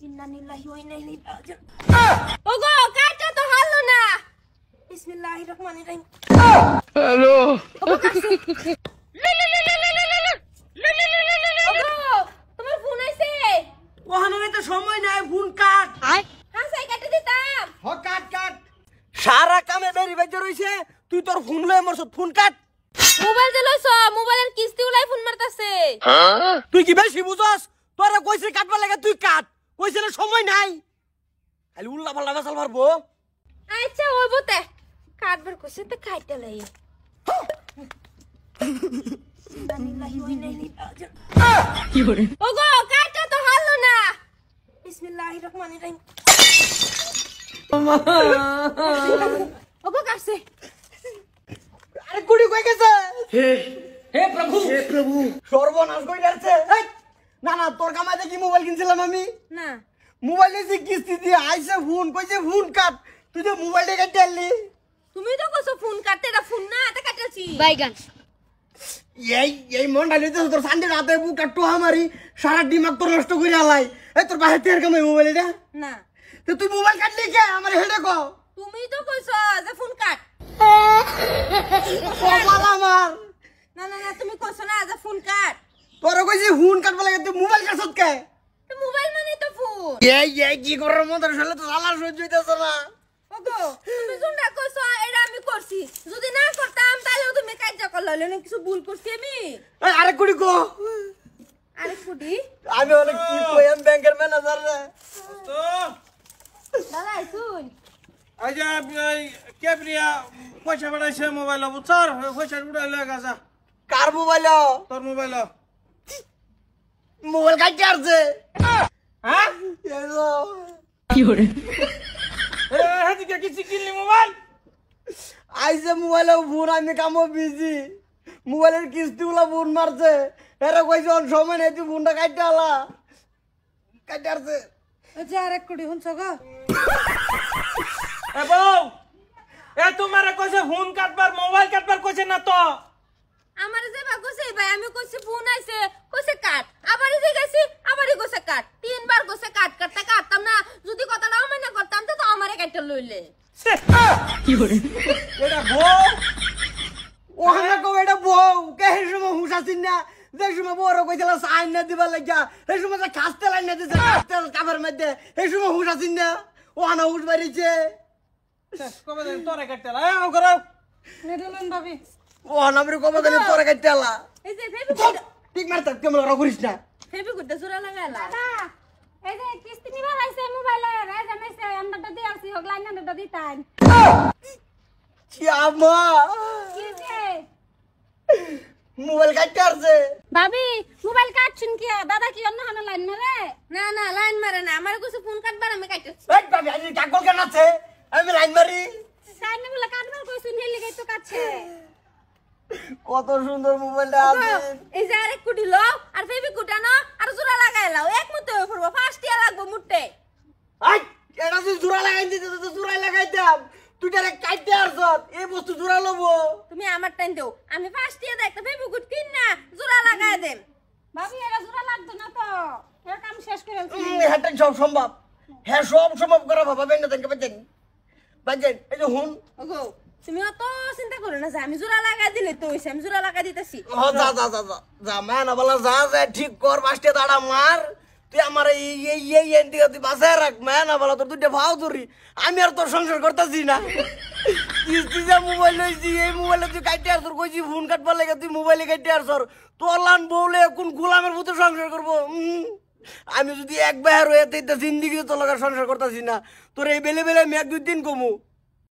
ইন্না লিল্লাহি ওয়া ইন্না ইলাইহি রাজিউন। ওগো কাটা তো হাললো না। বিসমিল্লাহির রহমানির রহিম। হ্যালো ওগো কাছে। ওগো তোমার ফোন আইছে। ওহানে তো সময় নাই, ফোন কাট। হ্যাঁ সাই কাটে দিতাম। হ কাট কাট। সারা কামে বেরি বাইজে রইছে, তুই তোর ফোন লয়ে মরছ, ফোন কাট। মোবাইল যে লইছ, মোবাইলের কিস্তি উলাই ফোন মারতাছে। তুই কি বেশি বুঝছস? তোরা কইছে কাটবা লাগে, তুই কাট। কইছে না সময় নাই। খালি উল্লা পাল্লা বেসাল মারবো। আচ্ছা হইব তে। কাটবার কইছে তে কাইটা লই। ইন্না লিল্লাহি ওয়া ইন্না ইলাইহি রাজিউন। কি করে? ওগো কাটা তো হাললো না। বিসমিল্লাহির রহমানির রহিম। ওগো কাছে। আরে কুড়ি কই গেছে? হে হে প্রভু সর্বনাশ কই যাচ্ছে। এই না না, তোর কামাই দেখি মোবাইল কিনছিলাম আমি। না মোবাইল এসে কিস্তি দিয়ে আইছে, ফোন কইছে ফোন কাট। তুই তো মোবাইলটা কেটে আনলি। তুমি তো কইছো ফোন কাটতে, এটা ফোন না এটা কাটাছি। বাইগান এই মনটা নিতে তোর সানডে রাতে বুকটা টোহা মারি সারা দিমাগ তোর নষ্ট করে আলাই। এই তোর বাহির থেকে কামাই মোবাইল এটা। না তো তুই মোবাইল কাটলি কে? আমার হেডে কো। তুমি তো কইছো যে ফোন কাট। কপাল আমার। না না না তুমি কইছো না যে ফোন কাট। তোর কইছি ফোন কাটবা লাগে, তুই মোবাইল কাটছত কে? তো মোবাইল মানে তো ফোন। এই কি করার মতো শালা তো শালা সহ্য হইতাছ না। ওগো তুমি যোনটা কইছো এটা আমি করছি, যদি না করতাম তাহলে তুমি কাজ করলে না, কিছু ভুল করছি আমি। এই আরে কুড়ি কো। আরে ফুডি আমি অনেক কি কই, আমি ব্যাংকের ম্যানেজার রে। তো দাদা শুন। আজ কে প্রিয়া পয়সা পাঠাইছে মোবাইল বুঝছর, পয়সা উড়াইলে গাজা কার মোবাইল? তোর মোবাইল। মোবাইল কাটতে আসছে। হ্যাঁ কি করে? হেদিকে কিছু কিনলি মোবাইল? আইসে মোবাইলে ফোন, আমি কামো বিজি। মোবাইলের কিস্তি গুলা ফোন মারছে। এরা কইছে অন সময় নেই, তুই ফোনটা কাটতে আলা। কাটতে আসছে। আচ্ছা আরেক কোটি শুনছো গো। এ বউ, এ তোমারে কইছে ফোন কাটবার মোবাইল কাটবার কইছে না তো? আমার যে ভাগ কইছে ভাই, আমি কইছি ফোন আইছে, কইছে কাট। আবারই যে গেছি, আবারই কইছে কাট। তিনবার কইছে কাট, কাটতে কাটতাম না। যদি কথাটা মানে করতাম তো আমারে কাটতে লইলে। কি করে? এটা বউ ওখানে কো এটা বউ কে? এই সময় হুঁশ আসিন না? যে সময় বড় কইছিল সাইন না দিবার লাগিয়া, এই সময় যে খাসতে লাইন না দিছে, খাসতে কাপের মধ্যে, এই সময় হুঁশ আসিন না? ওখানে হুঁশ বাড়িছে। কবে দিন তোরে কাটতে লা এ করো নেদলেন ভাবি। ওখানে আমি কবে দিন তোরে কাটতে আলা। এই যে ফেবি ঠিক মার থাক, কেমন ওরা করিস না। ফেবি কুটে জোড়া লাগাইলা। দাদা এই যে কিস্তি নিবা লাইছে মোবাইলে রে জানাইছে আমরা দি আসি হক লাইন না দিতাম কি আমা কি যে মোবাইল কাটতে আসছে। ভাবি মোবাইল কাটছুন কি দাদা কি অন্য হানা লাইন না রে না না লাইন মারে না, আমার কইছে ফোন কাটবার আমি কাটতেছি। এই বাবি আজ কাকল কেন আছে? আমি লাইন মারি। সাইনে বলে কাটবার কইছুন হেলি গাই তো কাটছে কত সুন্দর মোবাইলটা আছে। এই যে আরেক কোটি লো আর ফেবি কুটানো আর জোড়া লাগাইলাও, এক মতো হয়ে পড়বো, ফার্স্ট ইয়ার লাগবো মুটে। আই এটা তুই জোড়া লাগাই দিতে তো জোড়াই লাগাইতাম। তুই ডাইরেক্ট কাটতে আসছত, এই বস্তু জোড়া লবো। তুমি আমার টাইম দেও, আমি ফার্স্ট ইয়ার একটা ফেবি কুট কিন না জোড়া লাগাই দেন। ভাবি এরা জোড়া লাগতো না তো এর কাম শেষ করে ফেলছি হ্যাঁ সব সম্ভব। হ্যাঁ সব সম্ভব করা বাবা বেন না দেখে বাজেন বাজেন। এই যে হুন ওগো তুমি অত চিন্তা করো না যে আমি জোড়া লাগাই দিলে তো হইছে, আমি জোড়া লাগাই দিতেছি। ও যা যা যা যা যা মান বলা যা যা ঠিক কর, বাসতে দাঁড়া মার। তুই আমার এই এন্ডিকে তুই বাসায় রাখ। মান বলা তোর দুইটা ভাও ধরি, আমি আর তোর সংসার করতেছি না। কিস্তি যা মোবাইল লইছি, এই মোবাইলে তুই কাটতে আর তোর কইছি ফোন কাটবার লাগে, তুই মোবাইলে কাটতে আর তোর লান বউলে কোন গোলামের মতো সংসার করবো। আমি যদি এক বাহার হয়ে জিন্দিগি তোর লগে সংসার করতেছি না। তোর এই বেলে বেলে আমি এক দুই দিন কমু।